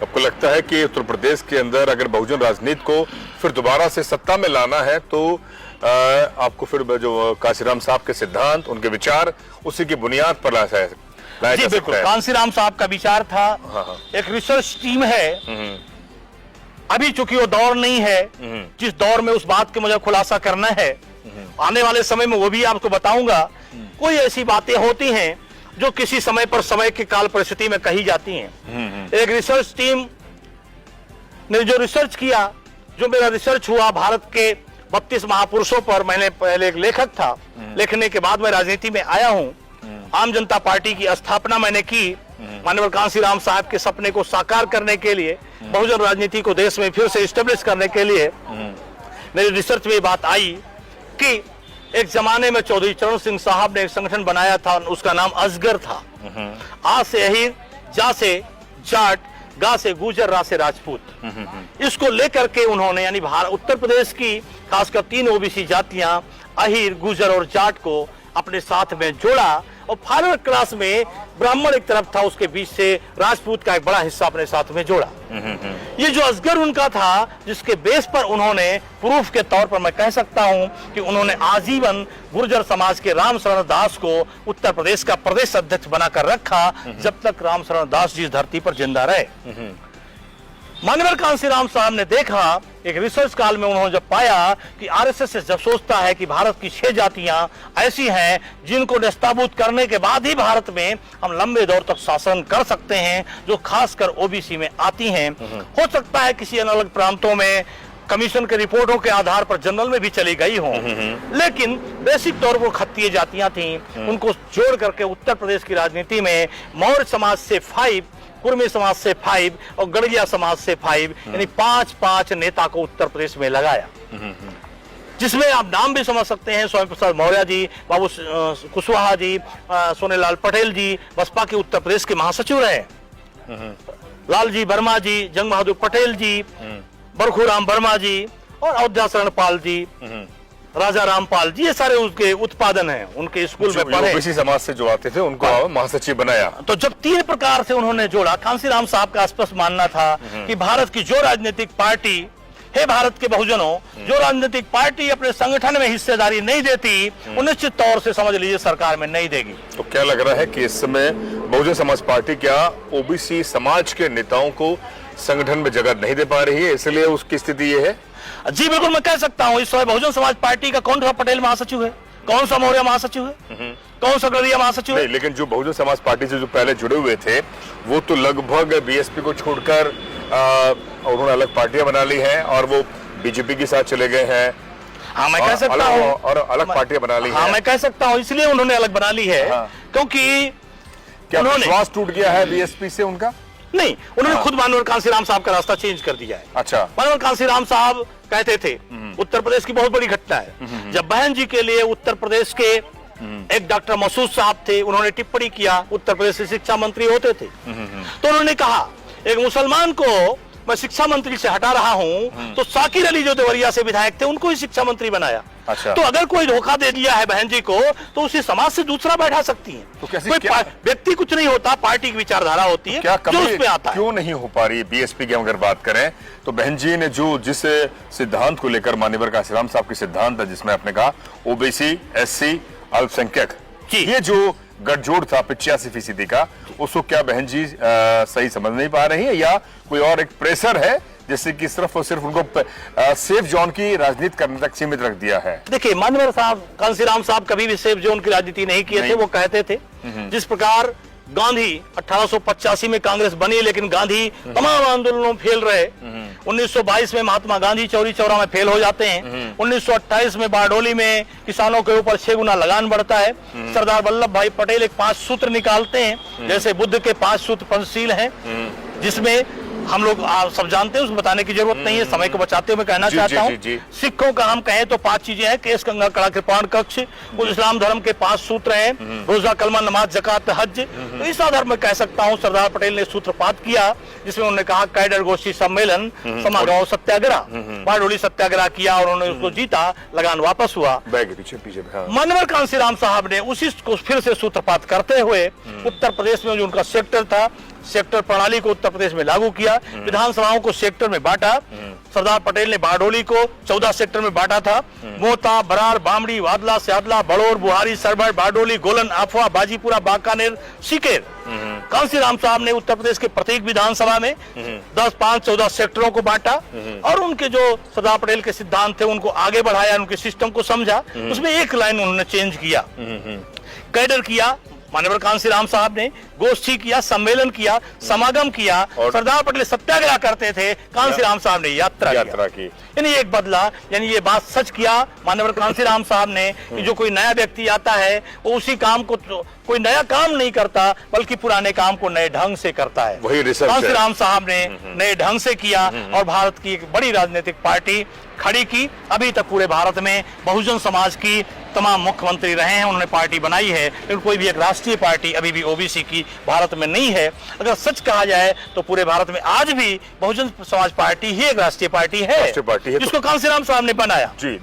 आपको लगता है कि उत्तर प्रदेश के अंदर अगर बहुजन राजनीति को फिर दोबारा से सत्ता में लाना है तो आपको फिर जो कांशीराम साहब के सिद्धांत, उनके विचार, उसी की बुनियाद पर लाया जी बिल्कुल, कांशीराम साहब का विचार था। हाँ। एक रिसर्च टीम है, अभी चूंकि वो दौर नहीं है जिस दौर में उस बात के मुझे खुलासा करना है, आने वाले समय में वो भी आपको बताऊंगा। कोई ऐसी बातें होती हैं जो किसी समय पर समय की काल परिस्थिति में कही जाती हैं। एक रिसर्च टीम ने जो रिसर्च किया, जो मेरा रिसर्च हुआ भारत के 32 महापुरुषों पर, मैंने पहले एक लेखक था, लिखने के बाद मैं राजनीति में आया हूं। आम जनता पार्टी की स्थापना मैंने की माननीय कांशीराम साहब के सपने को साकार करने के लिए, बहुजन राजनीति को देश में फिर से स्टेब्लिश करने के लिए। मेरी रिसर्च में बात आई कि एक जमाने में चौधरी चरण सिंह साहब ने एक संगठन बनाया था, उसका नाम असगर था। आ से अहीर, जा से जाट, गा से गुजर, रा से राजपूत। इसको लेकर के उन्होंने यानी उत्तर प्रदेश की खासकर 3 ओबीसी जातियां अहीर, गुजर और जाट को अपने साथ में जोड़ा, और फॉरवर्ड क्लास में ब्राह्मण एक तरफ था, उसके बीच से राजपूत का एक बड़ा हिस्सा अपने साथ में जोड़ा। ये जो असगर उनका था, जिसके बेस पर उन्होंने प्रूफ के तौर पर मैं कह सकता हूं कि उन्होंने आजीवन गुर्जर समाज के राम शरण दास को उत्तर प्रदेश का प्रदेश अध्यक्ष बनाकर रखा, जब तक राम शरण दास जी इस धरती पर जिंदा रहे। माननीय कांशीराम साहब ने देखा, एक रिसर्च काल में उन्होंने जब पाया कि आरएसएस जब सोचता है कि भारत की 6 जातियां ऐसी हैं जिनको नेस्ताभूत करने के बाद ही भारत में हम लंबे दौर तक शासन कर सकते हैं, जो खासकर ओबीसी में आती हैं। हो सकता है किसी अलग अलग प्रांतों में कमीशन के रिपोर्टों के आधार पर जनरल में भी चली गई हो, लेकिन बेसिक तौर पर खत्तीय जातियां थीं, उनको जोड़ करके उत्तर प्रदेश की राजनीति में मौर्य समाज से 5, कुर्मी समाज से 5 और गढ़िया समाज से 5, यानी 5 नेता को उत्तर प्रदेश में लगाया, जिसमें आप नाम भी समझ सकते हैं। स्वामी प्रसाद मौर्य जी, बाबू कुशवाहा जी, सोनेलाल पटेल जी बसपा के उत्तर प्रदेश के महासचिव रहे, लालजी वर्मा जी, जंग बहादुर पटेल जी, बरखूराम वर्मा जी और अयोध्या शरण पाल जी, राजा रामपाल जी, ये सारे उसके उत्पादन हैं, उनके स्कूल में पढ़े। ओबीसी समाज से जो आते थे उनको महासचिव बनाया। तो जब 3 प्रकार से उन्होंने जोड़ा, कांशीराम साहब का स्पष्ट मानना था कि भारत की जो राजनीतिक पार्टी है, भारत के बहुजनों, जो राजनीतिक पार्टी अपने संगठन में हिस्सेदारी नहीं देती, वो निश्चित तौर से समझ लीजिए सरकार में नहीं देगी। तो क्या लग रहा है कि इस समय बहुजन समाज पार्टी क्या ओबीसी समाज के नेताओं को संगठन में जगह नहीं दे पा रही है, इसलिए उसकी स्थिति ये है? जी बिल्कुल, मैं कह सकता हूं इस समय बहुजन समाज पार्टी का कौन सा पटेल महासचिव है, कौन सा मौर्य महासचिव है, कौन सा गढ़िया महासचिव है? लेकिन जो बहुजन समाज पार्टी से जो पहले जुड़े हुए थे वो तो लगभग बीएसपी को छोड़कर उन्होंने अलग पार्टियां बना ली हैं और वो बीजेपी के साथ चले गए हैं। हाँ, मैं कह सकता हूँ, और अलग पार्टियां बना ली हैं। हाँ, मैं कह सकता हूँ इसलिए उन्होंने अलग बना ली है। हाँ। क्योंकि क्या विश्वास टूट गया है बीएसपी से उनका? नहीं, उन्होंने खुद माननीय कांशीराम साहब का रास्ता चेंज कर दिया है। अच्छा। माननीय कांशीराम साहब कहते थे, उत्तर प्रदेश की बहुत बड़ी घटना है, जब बहन जी के लिए उत्तर प्रदेश के एक डॉक्टर मसूद साहब थे, उन्होंने टिप्पणी किया, उत्तर प्रदेश के शिक्षा मंत्री होते थे, तो उन्होंने कहा एक मुसलमान को मैं शिक्षा मंत्री से हटा रहा हूं, तो साकिर अली जो देवरिया से विधायक थे उनको ही शिक्षा मंत्री बनाया। अच्छा। तो अगर कोई धोखा दे दिया है बहन जी को, तो उसी समाज से दूसरा बैठा सकती है। तो कैसे कोई व्यक्ति कुछ नहीं होता, पार्टी की विचारधारा होती है, जो उसमें आता है। क्यों नहीं हो पा रही बीएसपी की अगर बात करें तो बहन जी ने जो जिस सिद्धांत को लेकर माननीय कांशीराम साहब के सिद्धांत था, जिसमें आपने कहा ओबीसी, एससी, अल्पसंख्यक, ये जो गठजोड़ था 85% का, उसको क्या बहन जी सही समझ नहीं पा रही है या कोई और एक प्रेशर है जैसे कि सिर्फ और सिर्फ उनको सेफ जोन की राजनीति करने तक सीमित रख दिया है? देखिए, माननीय साहब कांशीराम साहब कभी भी सेफ जोन की राजनीति नहीं किए थे। वो कहते थे जिस प्रकार गांधी 1885 में कांग्रेस बनी, लेकिन गांधी तमाम आंदोलनों में फेल रहे। 1922 में महात्मा गांधी चौरी चौरा में फेल हो जाते हैं। 1928 में बारडोली में किसानों के ऊपर 6 गुना लगान बढ़ता है। सरदार वल्लभ भाई पटेल एक 5 सूत्र निकालते हैं, जैसे बुद्ध के 5 सूत्र पंचशील हैं, जिसमें हम लोग सब जानते हैं, उसको बताने की जरूरत नहीं है, समय को बचाते हुए मैं कहना चाहता हूँ। सिखों का हम कहें तो 5 चीजें हैं, केस, कंघा, कड़ा, कृपाण, कक्ष। कुल इस्लाम धर्म के 5 सूत्र हैं, रोजा, कलमा, नमाज, ज़कात, हज। तो इस आधार में कह सकता हूँ सरदार पटेल ने सूत्रपात किया, जिसमें उन्होंने कहा कैडर गोष्ठी सम्मेलन, समागाओ सत्याग्रह, बारडोली सत्याग्रह किया और उन्होंने उसको जीता, लगान वापस हुआ। माननीय कांशीराम साहब ने उसी को फिर से सूत्रपात करते हुए उत्तर प्रदेश में जो उनका सेक्टर था सेक्टर प्रणाली को उत्तर प्रदेश में लागू किया, विधानसभाओं को सेक्टर में बांटा। सरदार पटेल ने बारडोली को 14 सेक्टर में बांटा था। मोहता, बरार, बामड़ी, वादला, स्यादला, बड़ौर, बुहारी, सरभर, बारडोली, गोलन, आफवा, बाजीपुरा, बांकानेर, सीकर। कांसीराम साहब ने उत्तर प्रदेश के प्रत्येक विधानसभा में 10, 5, 14 सेक्टरों को बांटा और उनके जो सरदार पटेल के सिद्धांत थे उनको आगे बढ़ाया, उनके सिस्टम को समझा। उसमें एक लाइन उन्होंने चेंज किया, कैडर किया। माननीय कांसीराम साहब ने गोष्ठी किया, सम्मेलन किया, समागम किया। सरदार पटेल सत्याग्रह करते थे, कांसीराम साहब ने यात्रा की। यानी एक बदला, यानी ये बात सच किया माननीय कांसीराम साहब ने कि जो कोई नया व्यक्ति आता है वो उसी काम को कोई नया काम नहीं करता बल्कि पुराने काम को नए ढंग से करता है। वही रिसर्च कांसीराम साहब ने नए ढंग से किया और भारत की एक बड़ी राजनीतिक पार्टी खड़ी की। अभी तक पूरे भारत में बहुजन समाज की तमाम मुख्यमंत्री रहे हैं, उन्होंने पार्टी बनाई है, लेकिन कोई भी एक राष्ट्रीय पार्टी अभी भी ओबीसी की भारत में नहीं है। अगर सच कहा जाए तो पूरे भारत में आज भी बहुजन समाज पार्टी ही एक राष्ट्रीय पार्टी है, जिसको कांसीराम साहब ने बनाया। जी।